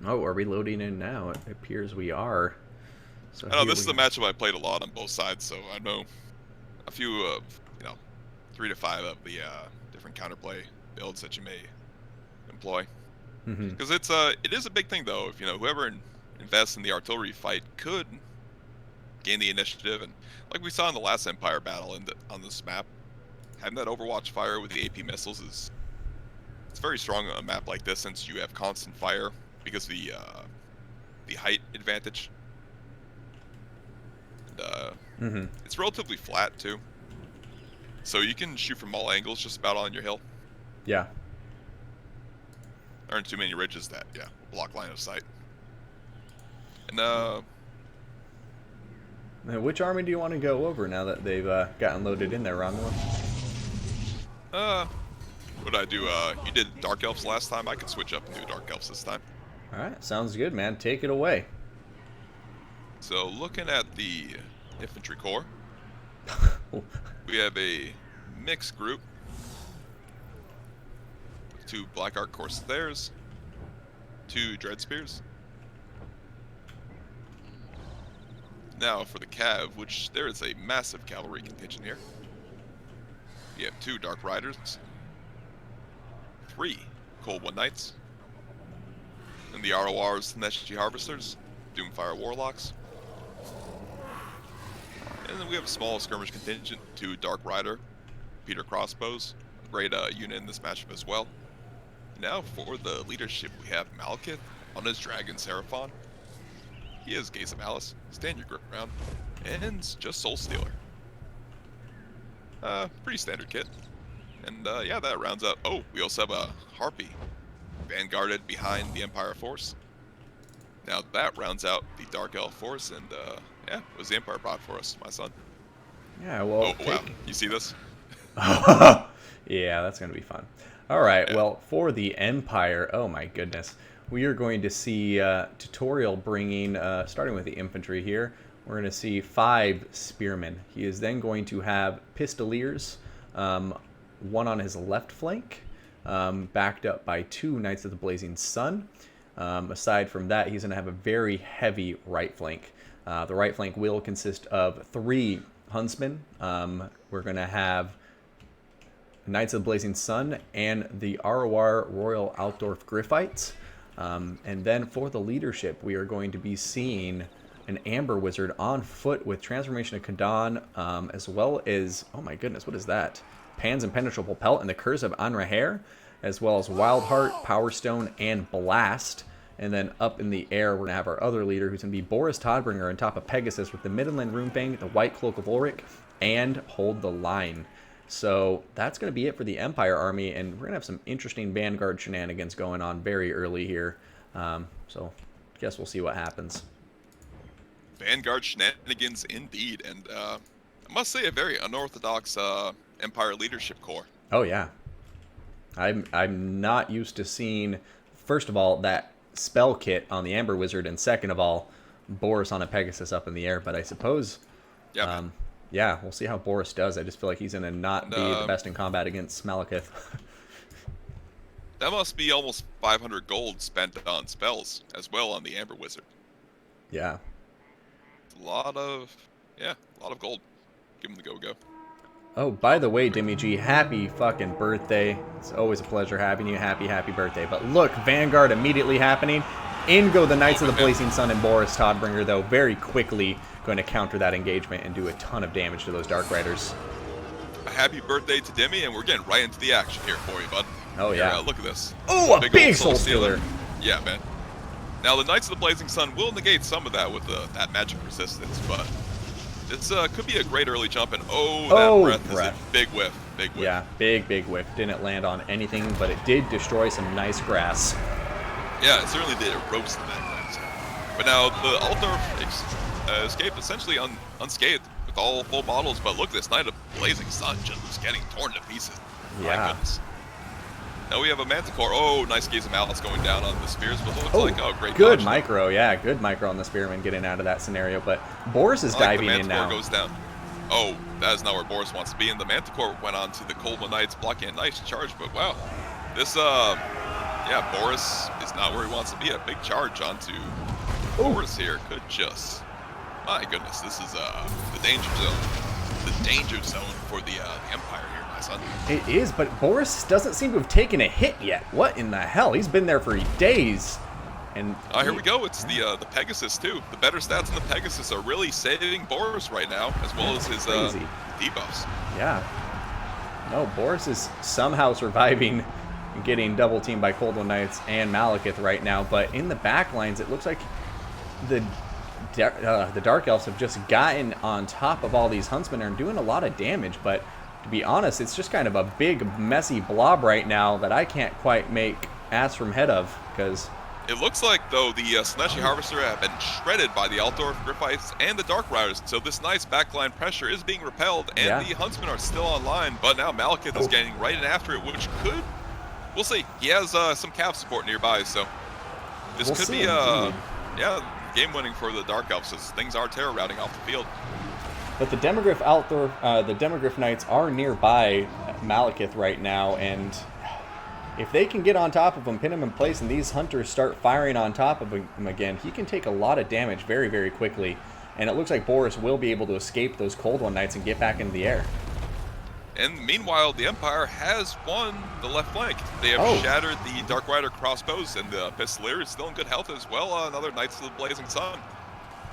Oh, are we loading in now? It appears we are. So I know here this is we a matchup I played a lot on both sides, so I know a few of, 3 to 5 of the different counterplay builds that you may employ. mm-hmm. Because it is a big thing though. If whoever invests in the artillery fight could gain the initiative, and like we saw in the last Empire battle on this map, having that Overwatch fire with the AP missiles is it's very strong on a map like this since you have constant fire because of the height advantage. And, Mm-hmm. it's relatively flat too, so you can shoot from all angles just about on your hill. Yeah. There aren't too many ridges that block line of sight. And Now, which army do you want to go over now that they've gotten loaded in there, Romulus? what did I do? You did Dark Elves last time. I could switch up and do Dark Elves this time. All right, sounds good, man. Take it away. So looking at the infantry corps, we have a mixed group with 2 Black Arc Corsairs, 2 Dread Spears. Now for the Cav, which there is a massive cavalry contingent here. We have 2 Dark Riders, 3 Cold One Knights, and the RORs and SG Harvesters, Doomfire Warlocks. And then we have a small skirmish contingent, 2 Dark Rider, Peter Crossbows, great unit in this matchup as well. Now for the leadership, we have Malekith on his Dragon Seraphon. He is Gaze of Malice, stand your ground, and just Soul Stealer. Pretty standard kit. And yeah, that rounds out. Oh, we also have a Harpy, vanguarded behind the Empire force. Now that rounds out the Dark Elf force, and yeah, it was the Empire brought for us, my son. Yeah, well. Oh, wow. You see this? Yeah, that's going to be fun. All right, Yeah. well, for the Empire, oh my goodness. We are going to see tutorial bringing, starting with the infantry here, we're going to see 5 spearmen. He is then going to have pistoliers, one on his left flank, backed up by 2 Knights of the Blazing Sun. Aside from that, he's going to have a very heavy right flank. The right flank will consist of 3 Huntsmen. We're going to have Knights of the Blazing Sun and the ROR Royal Altdorf Griffites. And then for the leadership, we are going to be seeing an Amber Wizard on foot with Transformation of Kadan, as well as, oh my goodness, what is that? Pan's Impenetrable Pelt and the Curse of Anraher, as well as Wild Heart, Power Stone, and Blast. And then up in the air, we're going to have our other leader, who's going to be Boris Todbringer on top of Pegasus with the Midland Runefang, the White Cloak of Ulrich, and Hold the Line. So that's going to be it for the Empire Army, and we're going to have some interesting Vanguard shenanigans going on very early here. So I guess we'll see what happens. Vanguard shenanigans indeed, and I must say a very unorthodox Empire leadership corps. Oh yeah, I'm not used to seeing, first of all, that spell kit on the Amber Wizard, and second of all, Boris on a Pegasus up in the air. But I suppose, Yeah, yeah, we'll see how Boris does. I just feel like he's going to not be the best in combat against Malekith. that must be almost 500 gold spent on spells as well on the Amber Wizard. Yeah. A lot of gold. Give him the go-go. Oh, by the way, Dimmy G, happy fucking birthday. It's always a pleasure having you. Happy birthday. But look, Vanguard immediately happening. In go the Knights of the Blazing Sun and Boris Todbringer, though, very quickly going to counter that engagement and do a ton of damage to those Dark Riders. A happy birthday to Demi, and we're getting right into the action here for you, bud. Oh, yeah. Look at this. Oh, a big old Soul Stealer. Yeah, man. Now, the Knights of the Blazing Sun will negate some of that with that magic resistance, but this could be a great early jump, and that breath is a big whiff. Big whiff. Yeah, big whiff. Didn't land on anything, but it did destroy some nice grass. Yeah, it certainly did. It roasted that grass. But now, the Altdorf escaped essentially unscathed with all full models, but look at this Knight of Blazing Sun just getting torn to pieces. Yeah. My goodness. Now we have a Manticore. Oh, nice Gaze of Malice going down on the spears, but it looks great good dodge. micro, yeah, good micro on the Spearman getting out of that scenario, but Boris is diving in now. The Manticore goes down. Oh, that is not where Boris wants to be, and the Manticore went on to the Cold One Knights, blocking a nice charge, but wow. This, Yeah, Boris is not where he wants to be. A big charge onto Boris here could just... My goodness, this is the danger zone. The danger zone for the Empire here, my son. It is, but Boris doesn't seem to have taken a hit yet. What in the hell? He's been there for days. And here we go. It's the Pegasus, too. The better stats in the Pegasus are really saving Boris right now, as well as his debuffs. Yeah. No, Boris is somehow surviving and getting double teamed by Cold One Knights and Malekith right now. But in the back lines, it looks like the Dark Elves have just gotten on top of all these Huntsmen and are doing a lot of damage. But to be honest, it's just kind of a big, messy blob right now that I can't quite make ass from head of, because... It looks like, though, the Slaneshi Harvester have been shredded by the Altdorf Griffites and the Dark Riders, so this nice backline pressure is being repelled, and the Huntsmen are still online, but now Malekith is getting right in after it, which could... We'll see. He has some cav support nearby, so this could be, game-winning for the Dark Elves, as things are terror routing off the field. But the Demogryph Altdorf, the Demogryph Knights are nearby Malekith right now, and... if they can get on top of him, pin him in place, and these hunters start firing on top of him again, he can take a lot of damage very, very quickly. And it looks like Boris will be able to escape those Cold One Knights and get back into the air. And meanwhile, the Empire has won the left flank. They have shattered the Dark Rider crossbows, and the Pistolier is still in good health as well. Another Knights of the Blazing Sun.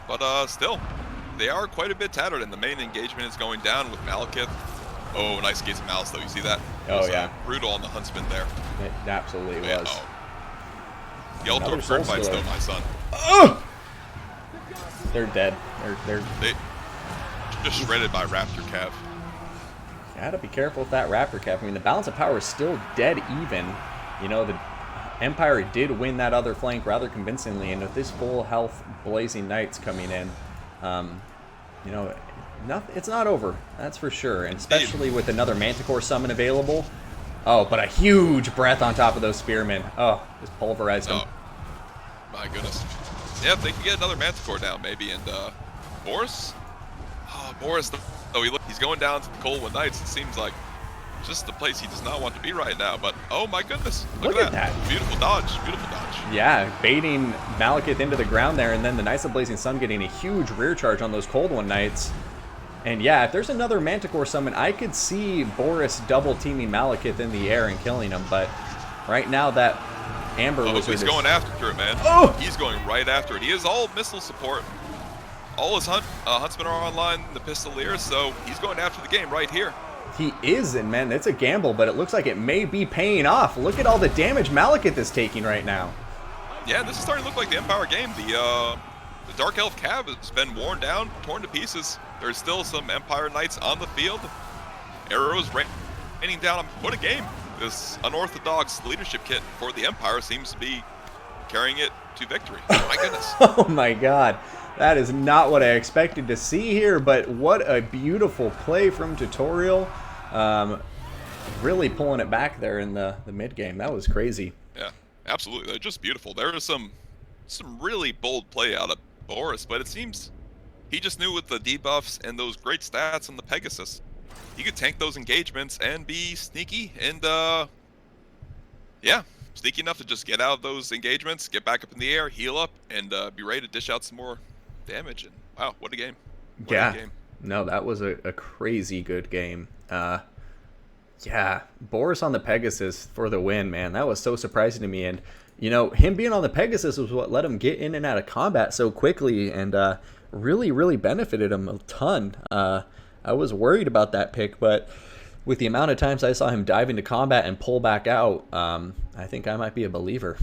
But still, they are quite a bit tattered, and the main engagement is going down with Malekith. Oh, nice Gates of Malice, though. You see that? Brutal on the Huntsman there. It absolutely was. The Altdorf Griffites, though, my son. Oh! They're dead. They're just shredded by Raptor Cav. Gotta be careful with that Raptor Cav. I mean, the balance of power is still dead even. You know, the Empire did win that other flank rather convincingly, and with this full health Blazing Knights coming in, you know, it's not over, that's for sure, and especially with another Manticore summon available. Oh, but a huge breath on top of those Spearmen. Oh, just pulverized them. My goodness. Yeah, if they can get another Manticore down, maybe. And Boris? Oh, Boris, he's going down to the Cold One Knights. It seems like just the place he does not want to be right now. But, oh my goodness. Look at that. Beautiful dodge. Beautiful dodge. Yeah, baiting Malekith into the ground there, and then the Knights of Blazing Sun getting a huge rear charge on those Cold One Knights. And yeah, if there's another Manticore summon, I could see Boris double-teaming Malekith in the air and killing him, but right now that Amber Wizard he's going after it, man. Oh! He's going right after it. He is all missile support. All his Huntsmen are online, the Pistolier, so he's going after the game right here. He is, and man, it's a gamble, but it looks like it may be paying off. Look at all the damage Malekith is taking right now. Yeah, this is starting to look like the Empire game. The Dark Elf Cav has been worn down, torn to pieces. There's still some Empire Knights on the field. Arrows raining down. What a game. This unorthodox leadership kit for the Empire seems to be carrying it to victory. My goodness. Oh my god. That is not what I expected to see here, but what a beautiful play from Tutorial. Really pulling it back there in the mid-game. That was crazy. Yeah, absolutely. They're just beautiful. There was some really bold play out of Boris, but it seems he just knew with the debuffs and those great stats on the Pegasus, he could tank those engagements and be sneaky and, yeah, sneaky enough to just get out of those engagements, get back up in the air, heal up, and be ready to dish out some more damage. And wow, what a game. What a game. No, that was a crazy good game. Yeah, Boris on the Pegasus for the win, man. That was so surprising to me. And, you know, him being on the Pegasus was what let him get in and out of combat so quickly, and really, really benefited him a ton. I was worried about that pick, but with the amount of times I saw him dive into combat and pull back out, I think I might be a believer.